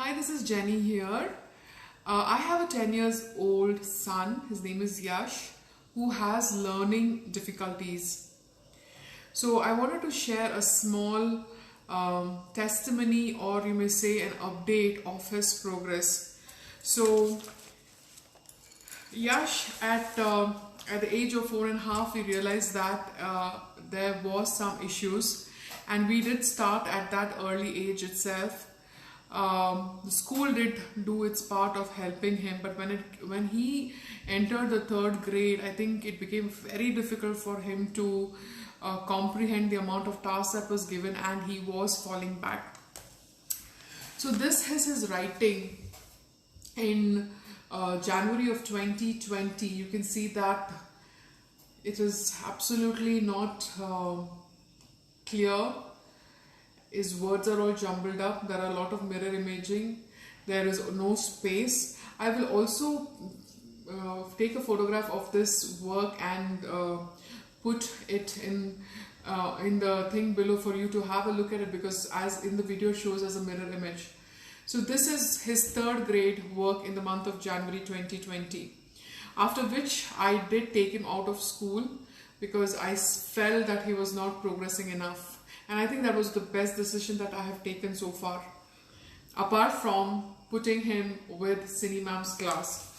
Hi, this is Jenny here. I have a 10 years old son, his name is Yash, who has learning difficulties. So I wanted to share a small testimony, or you may say an update of his progress. So Yash, at the age of 4.5, we realized that there was some issues, and we did start at that early age itself. The school did do its part of helping him, but when he entered the third grade, I think it became very difficult for him to comprehend the amount of tasks that was given, and he was falling back. So this is his writing in January of 2020. You can see that it is absolutely not clear. His words are all jumbled up. There are a lot of mirror imaging. There is no space. I will also take a photograph of this work and put it in the thing below for you to have a look at it, because as in the video shows as a mirror image. So this is his third grade work in the month of January 2020. After which I did take him out of school because I felt that he was not progressing enough. And I think that was the best decision that I have taken so far, apart from putting him with Cine Ma'am's class.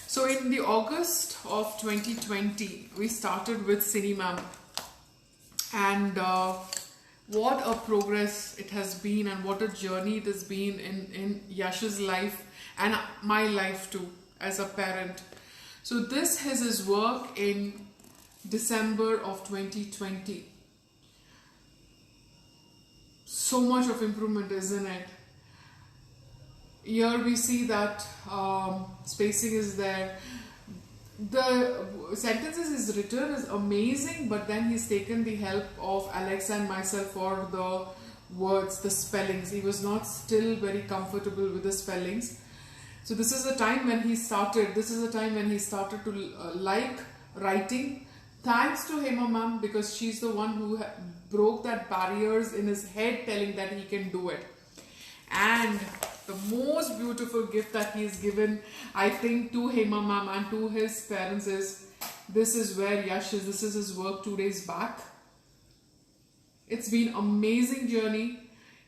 So in the August of 2020, we started with Cine Ma'am, and what a progress it has been, and what a journey it has been in Yash's life and my life too as a parent. So this is his work in December of 2020. So much of improvement, isn't it? Here we see that spacing is there. The sentences he's written is amazing, but then he's taken the help of Alexa and myself for the words, the spellings. He was not still very comfortable with the spellings. So this is the time when he started. This is the time when he started to like writing. Thanks to Hema Ma'am, because she's the one who broke that barriers in his head, telling that he can do it. And the most beautiful gift that he is given, I think, to Hema Ma'am and to his parents is, this is where Yash is. This is his work 2 days back. It's been an amazing journey.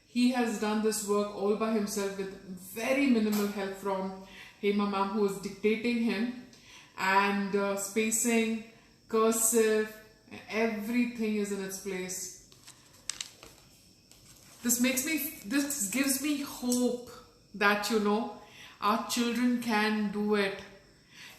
He has done this work all by himself with very minimal help from Hema Ma'am, who is dictating him, and spacing, cursive, everything is in its place. This gives me hope that, our children can do it.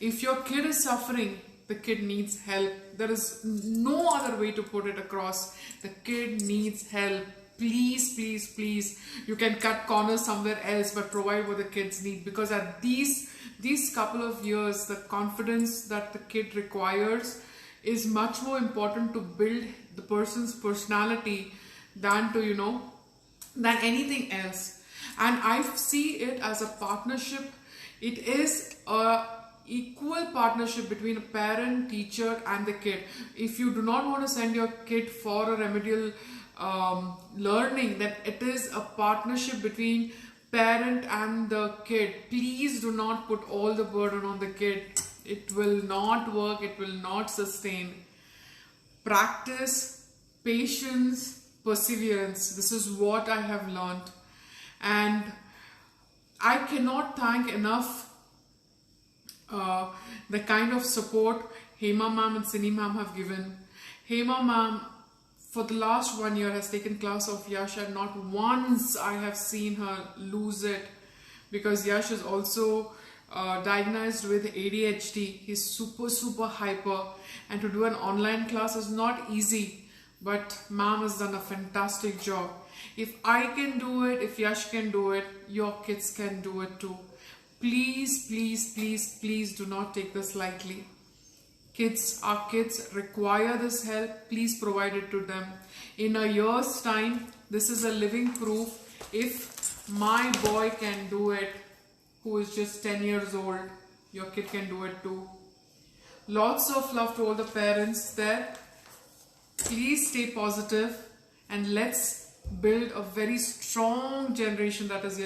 If your kid is suffering, the kid needs help. There is no other way to put it across. The kid needs help. Please, please, please. You can cut corners somewhere else, but provide what the kids need. Because at these couple of years, the confidence that the kid requires is much more important to build the person's personality than than anything else. And I see it as a partnership. It is a equal partnership between a parent, teacher and the kid. If you do not want to send your kid for a remedial learning, then it is a partnership between parent and the kid. Please do not put all the burden on the kid. It will not work. It will not sustain. Practice, patience, perseverance. This is what I have learned. And I cannot thank enough the kind of support Hema Ma'am and Cine Ma'am have given. Hema Ma'am, for the last 1 year, has taken class of Yash, and not once I have seen her lose it, because Yash is also diagnosed with ADHD. He's super hyper, and to do an online class is not easy, but Ma'am has done a fantastic job. If I can do it, if Yash can do it, your kids can do it too. Please, please, please, please do not take this lightly. Our kids require this help. Please provide it to them. In a year's time, this is a living proof. If my boy can do it, who is just 10 years old, your kid can do it too. Lots of love to all the parents there. Please stay positive, and let's build a very strong generation that is